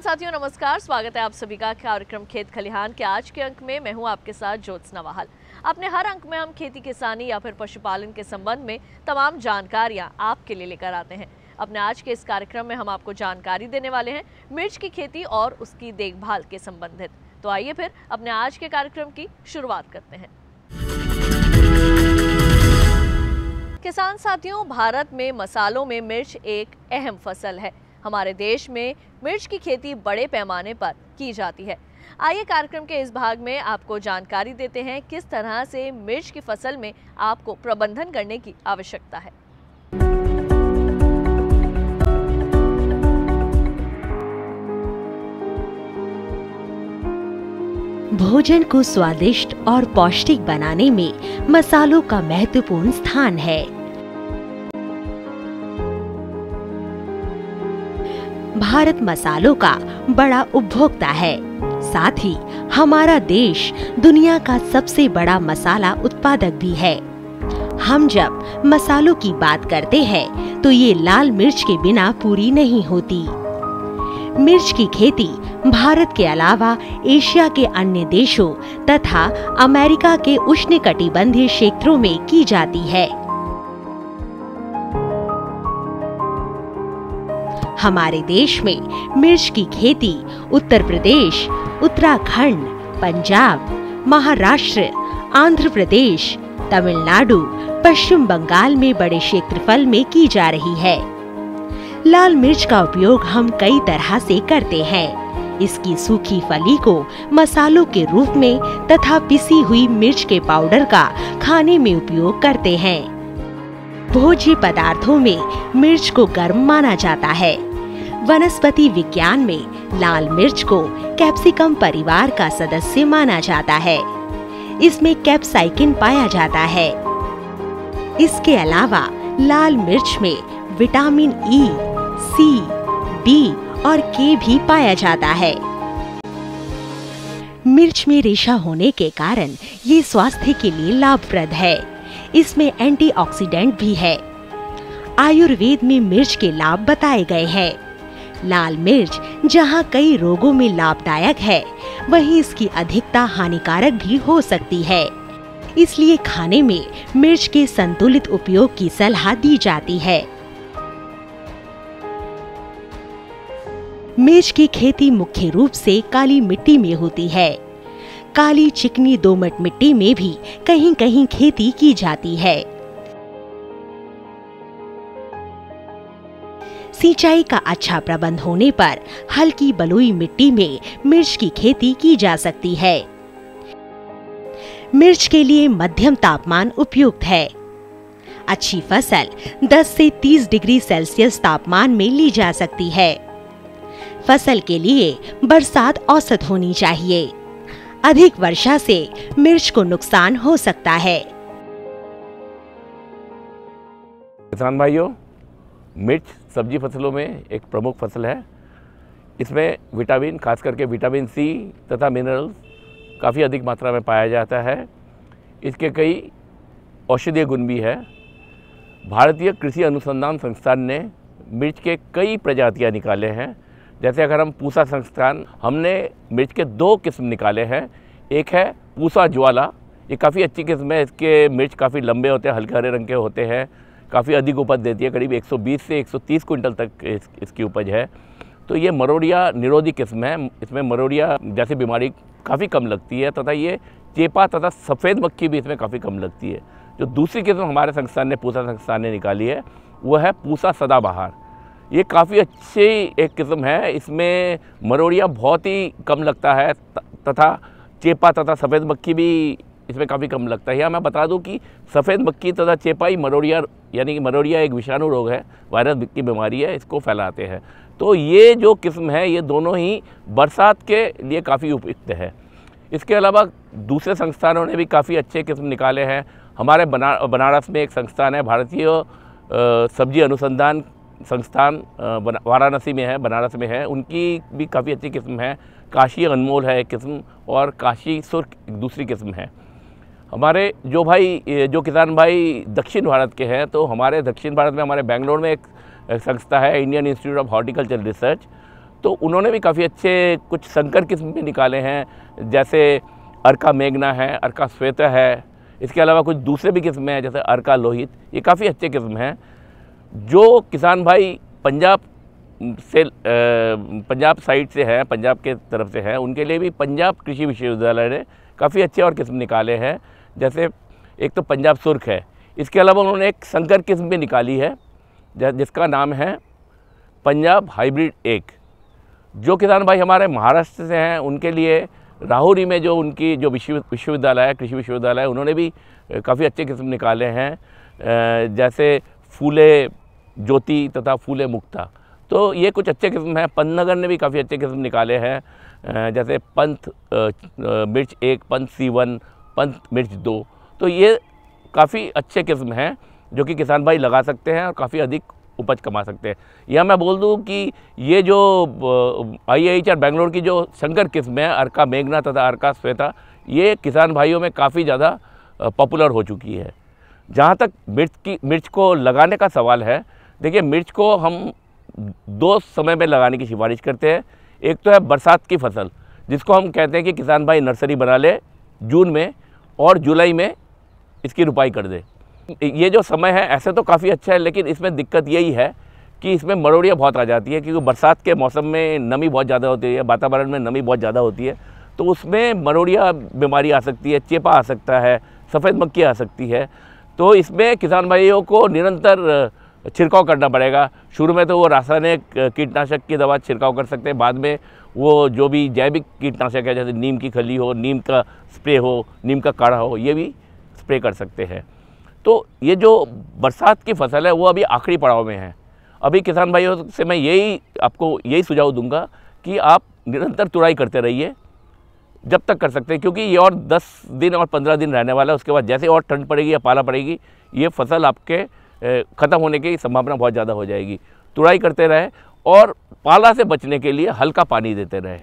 साथियों नमस्कार, स्वागत है आप सभी का कार्यक्रम खेत खलिहान के आज के अंक में। मैं हूं आपके साथ ज्योत्सना वाहल। अपने हर अंक में हम खेती किसानी या फिर पशुपालन के संबंध में तमाम जानकारियां आपके लिए लेकर आते हैं। अपने आज के इस कार्यक्रम में हम आपको जानकारी देने वाले हैं मिर्च की खेती और उसकी देखभाल के संबंधित। तो आइए फिर अपने आज के कार्यक्रम की शुरुआत करते हैं। किसान साथियों, भारत में मसालों में मिर्च एक अहम फसल है। हमारे देश में मिर्च की खेती बड़े पैमाने पर की जाती है। आइए कार्यक्रम के इस भाग में आपको जानकारी देते हैं किस तरह से मिर्च की फसल में आपको प्रबंधन करने की आवश्यकता है। भोजन को स्वादिष्ट और पौष्टिक बनाने में मसालों का महत्वपूर्ण स्थान है। भारत मसालों का बड़ा उपभोक्ता है। साथ ही हमारा देश दुनिया का सबसे बड़ा मसाला उत्पादक भी है। हम जब मसालों की बात करते हैं तो ये लाल मिर्च के बिना पूरी नहीं होती। मिर्च की खेती भारत के अलावा एशिया के अन्य देशों तथा अमेरिका के उष्णकटिबंधीय क्षेत्रों में की जाती है। हमारे देश में मिर्च की खेती उत्तर प्रदेश, उत्तराखंड, पंजाब, महाराष्ट्र, आंध्र प्रदेश, तमिलनाडु, पश्चिम बंगाल में बड़े क्षेत्रफल में की जा रही है। लाल मिर्च का उपयोग हम कई तरह से करते हैं। इसकी सूखी फली को मसालों के रूप में तथा पिसी हुई मिर्च के पाउडर का खाने में उपयोग करते हैं। भोज्य पदार्थों में मिर्च को गर्म माना जाता है। वनस्पति विज्ञान में लाल मिर्च को कैप्सिकम परिवार का सदस्य माना जाता है। इसमें कैप्साइकिन पाया जाता है। इसके अलावा लाल मिर्च में विटामिन ई, सी, डी और के भी पाया जाता है। मिर्च में रेशा होने के कारण ये स्वास्थ्य के लिए लाभप्रद है। इसमें एंटीऑक्सीडेंट भी है। आयुर्वेद में मिर्च के लाभ बताए गए हैं। लाल मिर्च जहां कई रोगों में लाभदायक है, वहीं इसकी अधिकता हानिकारक भी हो सकती है। इसलिए खाने में मिर्च के संतुलित उपयोग की सलाह दी जाती है। मिर्च की खेती मुख्य रूप से काली मिट्टी में होती है। काली चिकनी दोमट मिट्टी में भी कहीं कहीं खेती की जाती है। सिंचाई का अच्छा प्रबंध होने पर हल्की बलुई मिट्टी में मिर्च की खेती की जा सकती है। मिर्च के लिए मध्यम तापमान उपयुक्त है। अच्छी फसल 10 से 30 डिग्री सेल्सियस तापमान में ली जा सकती है। फसल के लिए बरसात औसत होनी चाहिए। अधिक वर्षा से मिर्च को नुकसान हो सकता है। किसान भाइयों, मिर्च सब्जी फसलों में एक प्रमुख फसल है। इसमें विटामिन, खास करके विटामिन सी तथा मिनरल्स काफ़ी अधिक मात्रा में पाया जाता है। इसके कई औषधीय गुण भी है। भारतीय कृषि अनुसंधान संस्थान ने मिर्च के कई प्रजातियां निकाले हैं। जैसे अगर हम पूसा संस्थान, हमने मिर्च के 2 किस्म निकाले हैं। एक है पूसा ज्वाला, ये काफ़ी अच्छी किस्म है। इसके मिर्च काफ़ी लंबे होते हैं, हल्के हरे रंग के होते हैं, काफ़ी अधिक उपज देती है। करीब 120 से 130 क्विंटल तक इसकी उपज है। तो ये मरोड़िया निरोधी किस्म है। इसमें मरोड़िया जैसी बीमारी काफ़ी कम लगती है तथा ये चेपा तथा सफ़ेद मक्खी भी इसमें काफ़ी कम लगती है। जो दूसरी किस्म हमारे संस्थान ने, पूसा संस्थान ने निकाली है, वो है पूसा सदाबहार। ये काफ़ी अच्छी एक किस्म है। इसमें मरोड़िया बहुत ही कम लगता है तथा चेपा तथा सफ़ेद मक्खी भी इसमें काफ़ी कम लगता है। यहाँ मैं बता दूं कि सफ़ेद मक्खी तथा चेपा ही मरोड़िया, यानी कि मरोड़िया एक विषाणु रोग है, वायरस की बीमारी है, इसको फैलाते हैं। तो ये जो किस्म है, ये दोनों ही बरसात के लिए काफ़ी उपयुक्त है। इसके अलावा दूसरे संस्थानों ने भी काफ़ी अच्छे किस्म निकाले हैं। हमारे बनारस में एक संस्थान है, भारतीय सब्जी अनुसंधान संस्थान, वाराणसी में है, बनारस में है। उनकी भी काफ़ी अच्छी किस्म है। काशी अनमोल है एक किस्म और काशी सुर्ख दूसरी किस्म है। हमारे जो किसान भाई दक्षिण भारत के हैं, तो हमारे दक्षिण भारत में हमारे बेंगलोर में एक संस्था है, Indian institute of horticulture research. तो उन्होंने भी काफ़ी अच्छे कुछ संकर किस्म भी निकाले हैं, जैसे अर्का मेघना है, अर्का श्वेता है, इसके अलावा कुछ दूसरे भी किस्म हैं जैसे अर्का लोहित। ये काफ़ी अच्छे किस्म हैं जो किसान भाई पंजाब साइड से हैं, पंजाब के तरफ से हैं, उनके लिए भी पंजाब कृषि विश्वविद्यालय ने काफ़ी अच्छे और किस्म निकाले हैं। जैसे एक तो पंजाब सुर्ख है, इसके अलावा उन्होंने एक संकर किस्म भी निकाली है जिसका नाम है पंजाब हाइब्रिड 1। जो किसान भाई हमारे महाराष्ट्र से हैं उनके लिए राहुरी में जो उनकी जो विश्वविद्यालय है, कृषि विश्वविद्यालय है, उन्होंने भी काफ़ी अच्छे किस्म निकाले हैं, जैसे फूले ज्योति तथा फूले मुक्ता। तो ये कुछ अच्छे किस्म हैं। पंतनगर ने भी काफ़ी अच्छे किस्म निकाले हैं, जैसे पंत मिर्च 1, पंत C1, पंत मिर्च 2। तो ये काफ़ी अच्छे किस्म हैं जो कि किसान भाई लगा सकते हैं और काफ़ी अधिक उपज कमा सकते हैं। यह मैं बोल दूं कि ये जो IIHR बेंगलोर की जो संकर किस्म है अर्का मेघना तथा अर्का श्वेता, ये किसान भाइयों में काफ़ी ज़्यादा पॉपुलर हो चुकी है। जहाँ तक मिर्च को लगाने का सवाल है, देखिए मिर्च को हम 2 समय में लगाने की सिफारिश करते हैं। एक तो है बरसात की फसल, जिसको हम कहते हैं कि किसान भाई नर्सरी बना ले जून में और जुलाई में इसकी रुपाई कर दे। ये जो समय है ऐसे तो काफ़ी अच्छा है, लेकिन इसमें दिक्कत यही है कि इसमें मरोड़ियाँ बहुत आ जाती है, क्योंकि बरसात के मौसम में नमी बहुत ज़्यादा होती है, वातावरण में नमी बहुत ज़्यादा होती है, तो उसमें मरोड़िया बीमारी आ सकती है, चेपा आ सकता है, सफ़ेद मक्खी आ सकती है। तो इसमें किसान भाइयों को निरंतर छिड़काव करना पड़ेगा। शुरू में तो वो रासायनिक कीटनाशक की दवा छिड़काव कर सकते हैं, बाद में वो जो भी जैविक कीटनाशक है जैसे नीम की खली हो, नीम का स्प्रे हो, नीम का काढ़ा हो, ये भी स्प्रे कर सकते हैं। तो ये जो बरसात की फसल है वो अभी आखिरी पड़ाव में है। अभी किसान भाइयों से मैं आपको यही सुझाव दूंगा कि आप निरंतर तुड़ाई करते रहिए जब तक कर सकते हैं, क्योंकि ये और 10 दिन और 15 दिन रहने वाला है। उसके बाद जैसे और ठंड पड़ेगी या पाला पड़ेगी, ये फसल आपके ख़त्म होने की संभावना बहुत ज़्यादा हो जाएगी। तुड़ाई करते रहे और पाला से बचने के लिए हल्का पानी देते रहे।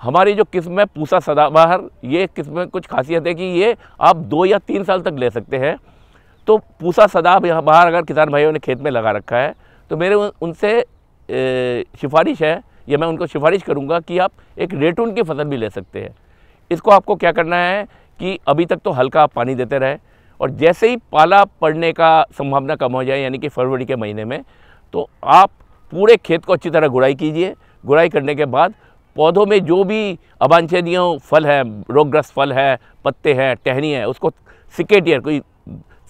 हमारी जो किस्म है पूसा सदाबहार, ये किस्म में कुछ खासियत है कि ये आप 2 या 3 साल तक ले सकते हैं। तो पूसा सदाबहार अगर किसान भाइयों ने खेत में लगा रखा है तो मेरे उनसे सिफारिश है, या मैं उनको सिफारिश करूंगा कि आप एक रेटून की फसल भी ले सकते हैं। इसको आपको क्या करना है कि अभी तक तो हल्का पानी देते रहे, और जैसे ही पाला पड़ने का संभावना कम हो जाए, यानी कि फरवरी के महीने में, तो आप पूरे खेत को अच्छी तरह गुड़ाई कीजिए। गुड़ाई करने के बाद पौधों में जो भी अवांछनीय फल है, रोगग्रस्त फल है, पत्ते हैं, टहनी है, उसको सिकेटियर, कोई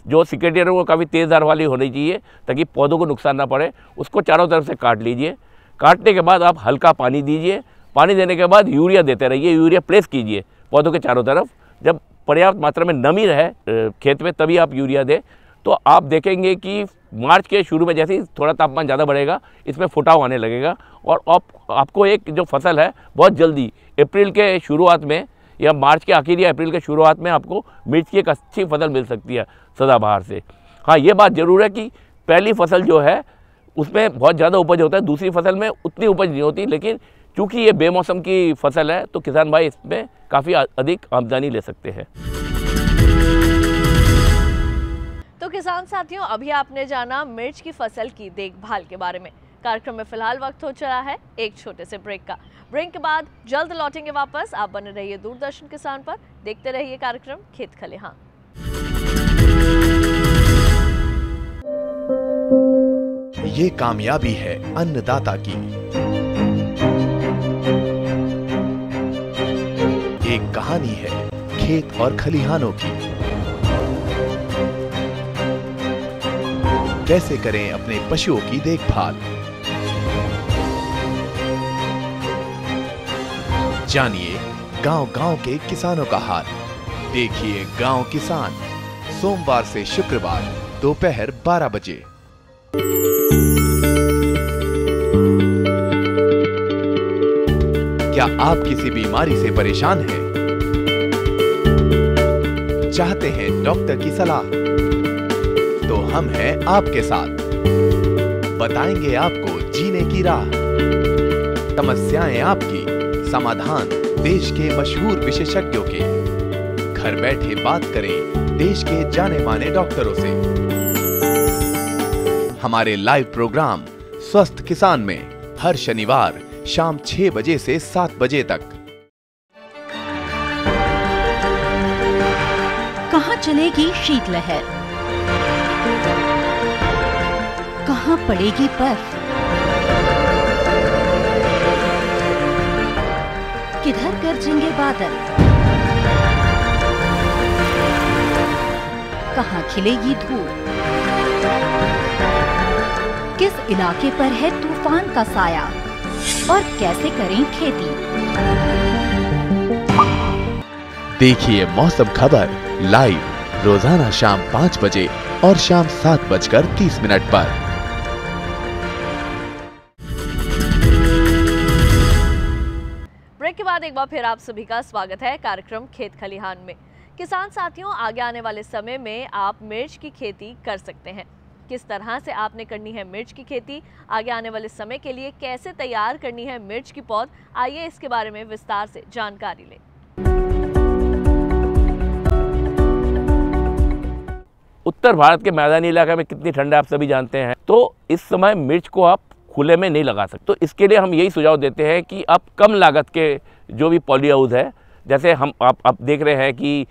जो सिकेटियर है वो काफ़ी तेज़ धार वाली होनी चाहिए ताकि पौधों को नुकसान ना पड़े, उसको चारों तरफ से काट लीजिए। काटने के बाद आप हल्का पानी दीजिए। पानी देने के बाद यूरिया देते रहिए, यूरिया प्लेस कीजिए पौधों के चारों तरफ। जब पर्याप्त मात्रा में नमी रहे खेत में तभी आप यूरिया दें। तो आप देखेंगे कि मार्च के शुरू में जैसे ही थोड़ा तापमान ज़्यादा बढ़ेगा, इसमें फुटाव आने लगेगा, और आपको एक जो फसल है बहुत जल्दी अप्रैल के शुरुआत में या मार्च के आखिर या अप्रैल के शुरुआत में आपको मिर्च की एक अच्छी फसल मिल सकती है सदाबहार से। हाँ, ये बात ज़रूर है कि पहली फसल जो है उसमें बहुत ज़्यादा उपज होता है, दूसरी फसल में उतनी उपज नहीं होती, लेकिन चूँकि ये बेमौसम की फसल है तो किसान भाई इसमें काफ़ी अधिक आमदनी ले सकते हैं। तो किसान साथियों, अभी आपने जाना मिर्च की फसल की देखभाल के बारे में। कार्यक्रम में फिलहाल वक्त हो चला है एक छोटे से ब्रेक का। ब्रेक के बाद जल्द लौटेंगे वापस। आप बने रहिए दूरदर्शन किसान पर, देखते रहिए कार्यक्रम खेत खलिहान। ये कामयाबी है अन्नदाता की, एक कहानी है खेत और खलिहानों की। कैसे करें अपने पशुओं की देखभाल, जानिए गांव-गांव के किसानों का हाल। देखिए गांव किसान, सोमवार से शुक्रवार दोपहर 12 बजे। क्या आप किसी बीमारी से परेशान हैं? चाहते हैं डॉक्टर की सलाह? तो हम हैं आपके साथ, बताएंगे आपको जीने की राह। समस्याएं आपकी, समाधान देश के मशहूर विशेषज्ञों के। घर बैठे बात करें देश के जाने माने डॉक्टरों से। हमारे लाइव प्रोग्राम स्वस्थ किसान में हर शनिवार शाम 6 बजे से 7 बजे तक। कहाँ चलेगी शीतलहर, कहाँ पड़ेगी बर्फ, किधर गरजेंगे बादल, कहाँ खिलेगी धूप, किस इलाके पर है तूफान का साया और कैसे करें खेती। देखिए मौसम खबर लाइव रोजाना शाम 5 बजे और शाम 7:30 पर। ब्रेक के बाद एक बार फिर आप सभी का स्वागत है कार्यक्रम खेत खलिहान में। किसान साथियों, आगे आने वाले समय में आप मिर्च की खेती कर सकते हैं। किस तरह से आपने करनी है मिर्च की खेती, आगे आने वाले समय के लिए कैसे तैयार करनी है मिर्च की पौध, आइए इसके बारे में विस्तार से जानकारी लें। उत्तर भारत के मैदानी इलाके में कितनी ठंड है आप सभी जानते हैं, तो इस समय मिर्च को आप खुले में नहीं लगा सकते। तो इसके लिए हम यही सुझाव देते हैं कि आप कम लागत के जो भी पॉली हाउस है, जैसे हम आप देख रहे हैं कि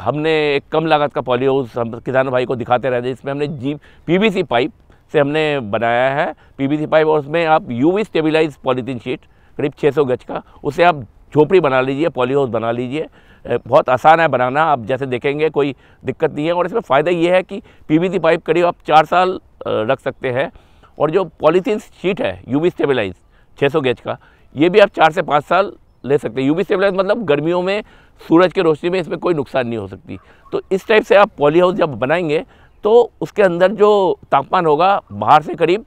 हमने एक कम लागत का पॉली हाउस हम किसान भाई को दिखाते रहते हैं, जिसमें हमने पीवीसी पाइप से हमने बनाया है पीवीसी पाइप, और उसमें आप यूवी स्टेबलाइज पॉलीथीन शीट करीब 600 गज का, उससे आप झोपड़ी बना लीजिए, पॉली हाउस बना लीजिए। बहुत आसान है बनाना, आप जैसे देखेंगे कोई दिक्कत नहीं है। और इसमें फ़ायदा ये है कि पीवीसी पाइप करीब आप 4 साल रख सकते हैं, और जो पॉलीथीन शीट है यूवी स्टेबलाइज 600 गज का, ये भी आप 4 से 5 साल ले सकते हैं। यूवी स्टेबलाइज मतलब गर्मियों में सूरज की रोशनी में इसमें कोई नुकसान नहीं हो सकती। तो इस टाइप से आप पॉली हाउस जब बनाएंगे तो उसके अंदर जो तापमान होगा बाहर से करीब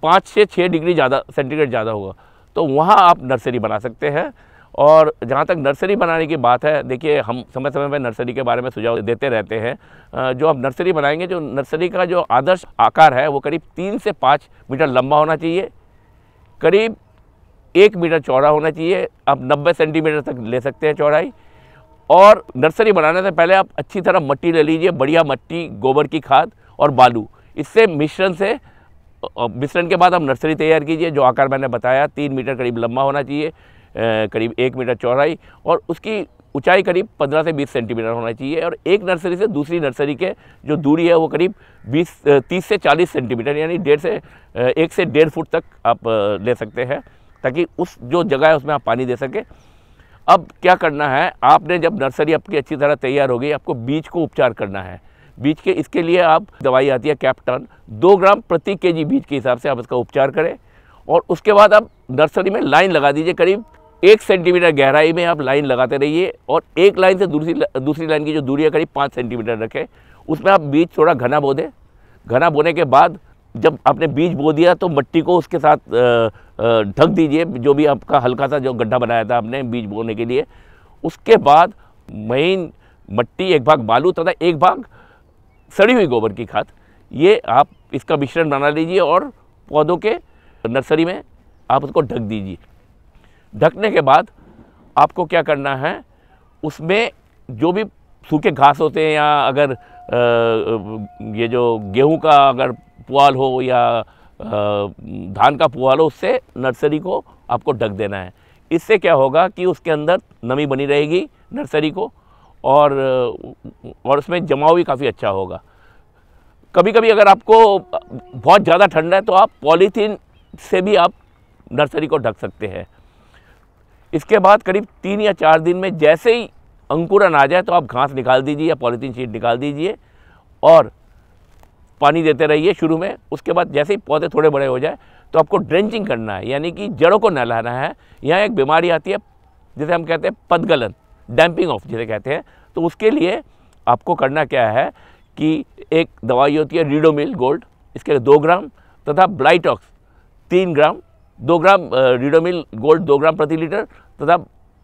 5 से 6 डिग्री ज़्यादा सेंटीग्रेड ज़्यादा होगा, तो वहाँ आप नर्सरी बना सकते हैं। और जहाँ तक नर्सरी बनाने की बात है, देखिए हम समय समय पर नर्सरी के बारे में सुझाव देते रहते हैं। जो आप नर्सरी बनाएंगे, जो नर्सरी का जो आदर्श आकार है वो करीब 3 से 5 मीटर लंबा होना चाहिए, करीब 1 मीटर चौड़ा होना चाहिए। आप 90 सेंटीमीटर तक ले सकते हैं चौड़ाई। और नर्सरी बनाने से पहले आप अच्छी तरह मिट्टी ले लीजिए, बढ़िया मिट्टी, गोबर की खाद और बालू, इससे मिश्रण के बाद आप नर्सरी तैयार कीजिए। जो आकार मैंने बताया 3 मीटर करीब लंबा होना चाहिए, करीब 1 मीटर चौड़ाई, और उसकी ऊंचाई करीब 15 से 20 सेंटीमीटर होना चाहिए। और एक नर्सरी से दूसरी नर्सरी के जो दूरी है वो करीब 30 से 40 सेंटीमीटर, यानी 1 से 1.5 फुट तक आप ले सकते हैं, ताकि उस जो जगह है उसमें आप पानी दे सकें। अब क्या करना है, आपने जब नर्सरी आपकी अच्छी तरह तैयार हो गई, आपको बीज को उपचार करना है। बीज के इसके लिए आप दवाई आती है कैप्टन, 2 ग्राम प्रति केजी बीज के हिसाब से आप इसका उपचार करें। और उसके बाद आप नर्सरी में लाइन लगा दीजिए, करीब 1 सेंटीमीटर गहराई में आप लाइन लगाते रहिए, और एक लाइन से दूसरी लाइन की जो दूरी है करीब 5 सेंटीमीटर रखें। उसमें आप बीज थोड़ा घना बो दें। घना बोने के बाद जब आपने बीज बो दिया तो मिट्टी को उसके साथ ढक दीजिए, जो भी आपका हल्का सा जो गड्ढा बनाया था आपने बीज बोने के लिए। उसके बाद महीन मिट्टी, 1 भाग बालू तथा 1 भाग सड़ी हुई गोबर की खाद, ये आप इसका मिश्रण बना लीजिए और पौधों के नर्सरी में आप उसको ढक दीजिए। ढकने के बाद आपको क्या करना है, उसमें जो भी सूखे घास होते हैं, या अगर ये जो गेहूं का अगर पुआल हो या धान का पुआल हो, उससे नर्सरी को आपको ढक देना है। इससे क्या होगा कि उसके अंदर नमी बनी रहेगी नर्सरी को, और उसमें जमाव भी काफ़ी अच्छा होगा। कभी कभी अगर आपको बहुत ज़्यादा ठंड है तो आप पॉलीथीन से भी आप नर्सरी को ढक सकते हैं। इसके बाद करीब 3 या 4 दिन में जैसे ही अंकुरन आ जाए तो आप घास निकाल दीजिए या पॉलीथीन शीट निकाल दीजिए, और पानी देते रहिए शुरू में। उसके बाद जैसे ही पौधे थोड़े बड़े हो जाए तो आपको ड्रेंचिंग करना है, यानी कि जड़ों को नहलाना है। यहाँ एक बीमारी आती है जिसे हम कहते हैं पदगलन, डैम्पिंग ऑफ जिसे कहते हैं। तो उसके लिए आपको करना क्या है कि एक दवाई होती है रीडोमिल गोल्ड, इसके लिए 2 ग्राम, तथा ब्लाइटॉक्स 3 ग्राम, 2 ग्राम रीडोमिल गोल्ड 2 ग्राम प्रति लीटर, तथा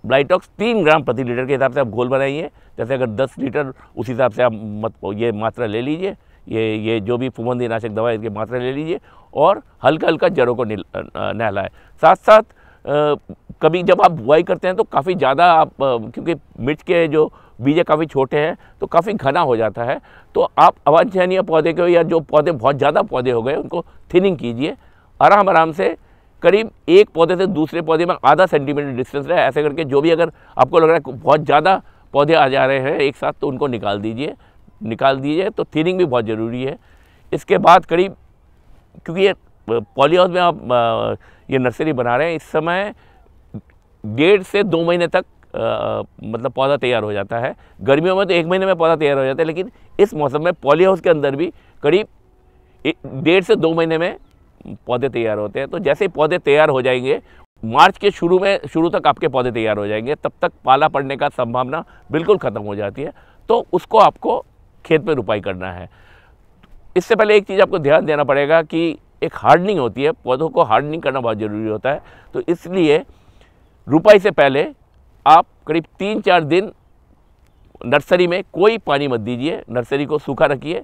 ब्लाइटॉक्स 3 ग्राम प्रति लीटर के हिसाब से आप घोल बनाइए। जैसे अगर 10 लीटर उस हिसाब से आप ये मात्रा ले लीजिए, ये जो भी फफूंदीनाशक दवा है इसकी मात्रा ले लीजिए, और हल्का हल्का जड़ों को नहलाएं। साथ साथ कभी जब आप बुआई करते हैं तो काफ़ी ज़्यादा आप, क्योंकि मिर्च के जो बीज काफ़ी छोटे हैं तो काफ़ी घना हो जाता है, तो आप अवांछनीय पौधे को, या जो पौधे बहुत ज़्यादा पौधे हो गए, उनको थिनिंग कीजिए। आराम से करीब एक पौधे से दूसरे पौधे में आधा सेंटीमीटर डिस्टेंस रहे, ऐसे करके जो भी अगर आपको लग रहा है बहुत ज़्यादा पौधे आ जा रहे हैं एक साथ तो उनको निकाल दीजिए। तो थिनिंग भी बहुत ज़रूरी है। इसके बाद करीब, क्योंकि ये पॉली हाउस में आप ये नर्सरी बना रहे हैं, इस समय 1.5 से 2 महीने तक मतलब पौधा तैयार हो जाता है। गर्मियों में तो 1 महीने में पौधा तैयार हो जाता है, लेकिन इस मौसम में पॉली हाउस के अंदर भी करीब 1.5 से 2 महीने में पौधे तैयार होते हैं। तो जैसे ही पौधे तैयार हो जाएंगे, मार्च के शुरू तक आपके पौधे तैयार हो जाएंगे, तब तक पाला पड़ने का संभावना बिल्कुल ख़त्म हो जाती है। तो उसको आपको खेत में रुपाई करना है। इससे पहले एक चीज़ आपको ध्यान देना पड़ेगा कि एक हार्डनिंग होती है, पौधों को हार्डनिंग करना बहुत ज़रूरी होता है। तो इसलिए रुपाई से पहले आप करीब 3-4 दिन नर्सरी में कोई पानी मत दीजिए, नर्सरी को सूखा रखिए।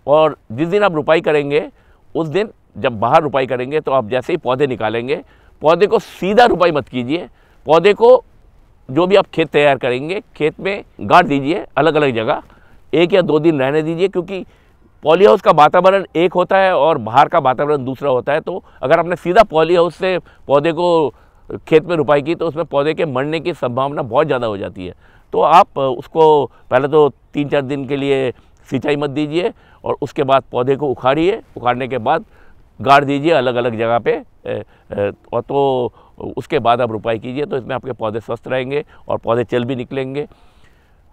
और जिस दिन आप रुपाई करेंगे उस दिन जब बाहर रुपाई करेंगे तो आप जैसे ही पौधे निकालेंगे, पौधे को सीधा रुपाई मत कीजिए। पौधे को जो भी आप खेत तैयार करेंगे खेत में गाड़ दीजिए अलग अलग जगह, 1 या 2 दिन रहने दीजिए, क्योंकि पॉली हाउस का वातावरण एक होता है और बाहर का वातावरण दूसरा होता है। तो अगर आपने सीधा पॉली हाउस से पौधे को खेत में रुपाई की तो उसमें पौधे के मरने की संभावना बहुत ज़्यादा हो जाती है। तो आप उसको पहले तो 3-4 दिन के लिए सिंचाई मत दीजिए और उसके बाद पौधे को उखाड़िए। उखाड़ने के बाद गाड़ दीजिए अलग अलग जगह पे, और तो उसके बाद आप रुपाई कीजिए। तो इसमें आपके पौधे स्वस्थ रहेंगे और पौधे चल भी निकलेंगे।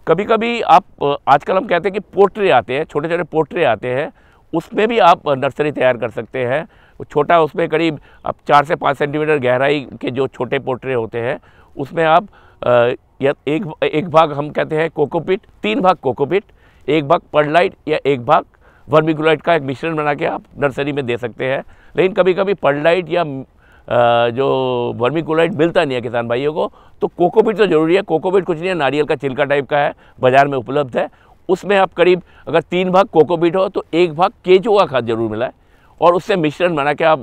कभी कभी आप, आजकल हम कहते हैं कि पोट्रे आते हैं, छोटे छोटे पोट्रे आते हैं, उसमें भी आप नर्सरी तैयार कर सकते हैं। छोटा, उसमें करीब आप 4 से 5 सेंटीमीटर गहराई के जो छोटे पोट्रे होते हैं उसमें आप या एक भाग हम कहते हैं कोकोपीट, 3 भाग कोकोपीट, 1 भाग पर्ललाइट या 1 भाग वर्मिकुलाइट का एक मिश्रण बना के आप नर्सरी में दे सकते हैं। लेकिन कभी कभी पर्ललाइट या जो वर्मिकुलाइट मिलता नहीं है किसान भाइयों को, तो कोकोपीट तो ज़रूरी है। कोकोपीट कुछ नहीं है, नारियल का छिलका टाइप का है, बाज़ार में उपलब्ध है। उसमें आप करीब अगर 3 भाग कोकोपीट हो तो 1 भाग केंचुआ खाद जरूर मिलाए और उससे मिश्रण बना के आप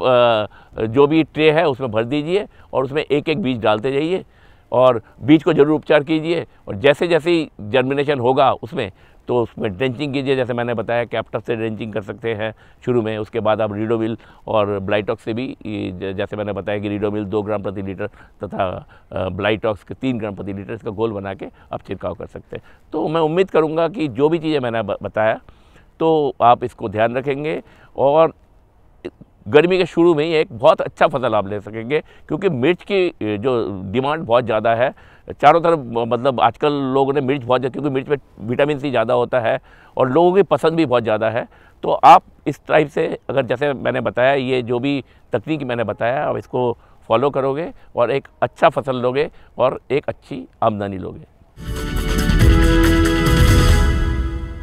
जो भी ट्रे है उसमें भर दीजिए और उसमें एक एक बीज डालते जाइए और बीज को जरूर उपचार कीजिए। और जैसे जैसे ही जर्मिनेशन होगा उसमें तो उसमें ड्रेंचिंग कीजिए, जैसे मैंने बताया कैप्टफ से ड्रेंचिंग कर सकते हैं शुरू में। उसके बाद आप रीडोविल और ब्लाइटॉक्स से भी, जैसे मैंने बताया कि रीडोविल 2 ग्राम प्रति लीटर तथा ब्लाइटॉक्स के 3 ग्राम प्रति लीटर, इसका घोल बना के आप छिड़काव कर सकते हैं। तो मैं उम्मीद करूँगा कि जो भी चीज़ें मैंने बताया तो आप इसको ध्यान रखेंगे और गर्मी के शुरू में ही एक बहुत अच्छा फसल आप ले सकेंगे, क्योंकि मिर्च की जो डिमांड बहुत ज़्यादा है चारों तरफ। मतलब आजकल लोगों ने मिर्च बहुत ज़्यादा, क्योंकि मिर्च में विटामिन सी ज़्यादा होता है और लोगों की पसंद भी बहुत ज़्यादा है। तो आप इस टाइप से, अगर जैसे मैंने बताया, ये जो भी तकनीक मैंने बताया, आप इसको फॉलो करोगे और एक अच्छा फसल लोगे और एक अच्छी आमदनी लोगे।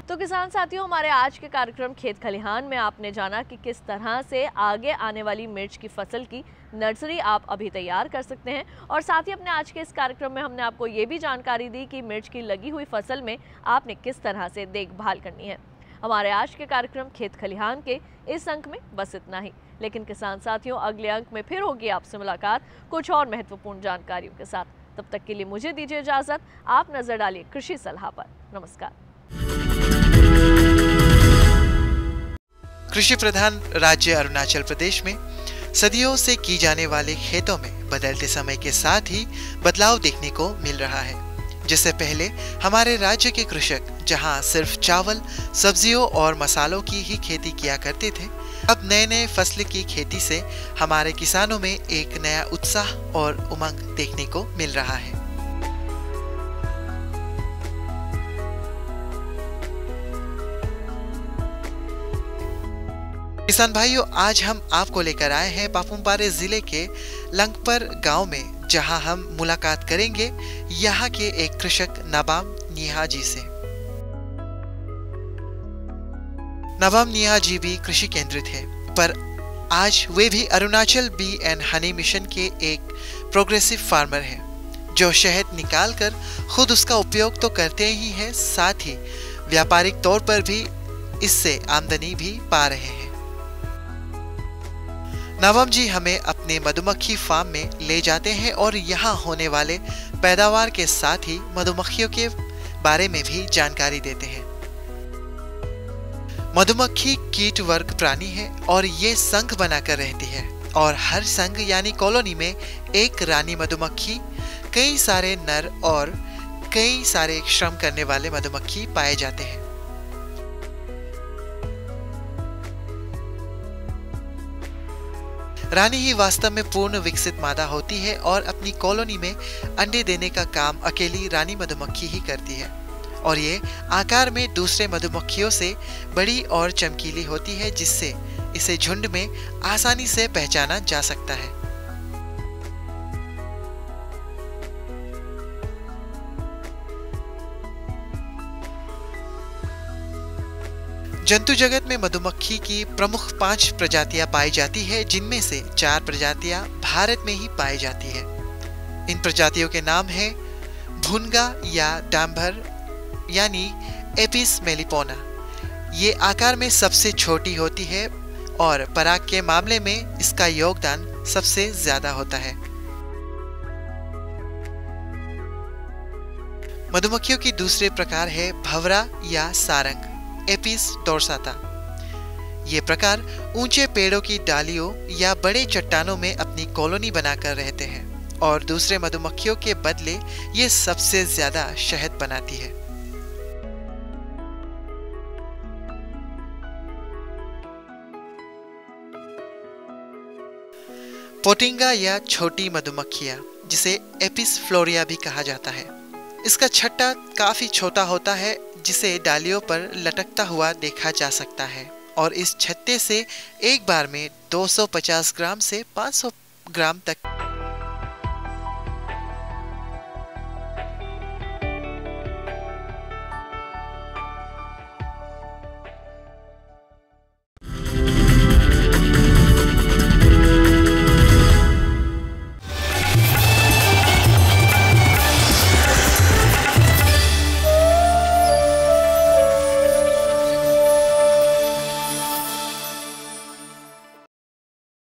तो किसान साथियों, हमारे आज के कार्यक्रम खेत खलिहान में आपने जाना कि किस तरह से आगे आने वाली मिर्च की फसल की नर्सरी आप अभी तैयार कर सकते हैं। और साथ ही अपने आज के इस कार्यक्रम में हमने आपको ये भी जानकारी दी कि मिर्च की लगी हुई फसल में आपने किस तरह से देखभाल करनी है। हमारे आज के कार्यक्रम खेत खलिहान के इस अंक में बस इतना ही, लेकिन किसान साथियों, अगले अंक में फिर होगी आपसे मुलाकात कुछ और महत्वपूर्ण जानकारियों के साथ। तब तक के लिए मुझे दीजिए इजाजत। आप नजर डालिए कृषि सलाह पर। नमस्कार। कृषि प्रधान राज्य अरुणाचल प्रदेश में सदियों से की जाने वाले खेतों में बदलते समय के साथ ही बदलाव देखने को मिल रहा है। जिससे पहले हमारे राज्य के कृषक जहां सिर्फ चावल, सब्जियों और मसालों की ही खेती किया करते थे, अब नए नए फसल की खेती से हमारे किसानों में एक नया उत्साह और उमंग देखने को मिल रहा है। किसान भाइयों, आज हम आपको लेकर आए हैं पापुमपारे जिले के लंगपर गांव में, जहां हम मुलाकात करेंगे यहां के एक कृषक नाबाम निहा जी से। नाबाम निहा जी भी कृषि केंद्रित है, पर आज वे भी Arunachal bee and honey mission के एक प्रोग्रेसिव फार्मर हैं, जो शहद निकाल कर खुद उसका उपयोग तो करते ही हैं, साथ ही व्यापारिक तौर पर भी इससे आमदनी भी पा रहे हैं। नवम जी हमें अपने मधुमक्खी फार्म में ले जाते हैं और यहाँ होने वाले पैदावार के साथ ही मधुमक्खियों के बारे में भी जानकारी देते हैं। मधुमक्खी कीट वर्ग प्राणी है और ये संघ बनाकर रहती है। और हर संघ यानी कॉलोनी में एक रानी मधुमक्खी, कई सारे नर और कई सारे श्रम करने वाले मधुमक्खी पाए जाते हैं। रानी ही वास्तव में पूर्ण विकसित मादा होती है और अपनी कॉलोनी में अंडे देने का काम अकेली रानी मधुमक्खी ही करती है और ये आकार में दूसरे मधुमक्खियों से बड़ी और चमकीली होती है, जिससे इसे झुंड में आसानी से पहचाना जा सकता है। जंतु जगत में मधुमक्खी की प्रमुख 5 प्रजातियां पाई जाती है, जिनमें से 4 प्रजातियां भारत में ही पाई जाती है। इन प्रजातियों के नाम है भुनगा या डांभर यानी एपिस मेलिपोना। ये आकार में सबसे छोटी होती है और पराग के मामले में इसका योगदान सबसे ज्यादा होता है। मधुमक्खियों की दूसरे प्रकार है भंवरा या सारंग, एपिस डोर्साता। ये प्रकार ऊंचे पेड़ों की डालियों या बड़े चट्टानों में अपनी कॉलोनी बनाकर रहते हैं और दूसरे मधुमक्खियों के बदले ये सबसे ज्यादा शहद बनाती है। पोटिंगा या छोटी मधुमक्खियां, जिसे एपिस फ्लोरिया भी कहा जाता है। इसका छत्ता काफी छोटा होता है, जिसे डालियों पर लटकता हुआ देखा जा सकता है और इस छत्ते से एक बार में 250 ग्राम से 500 ग्राम तक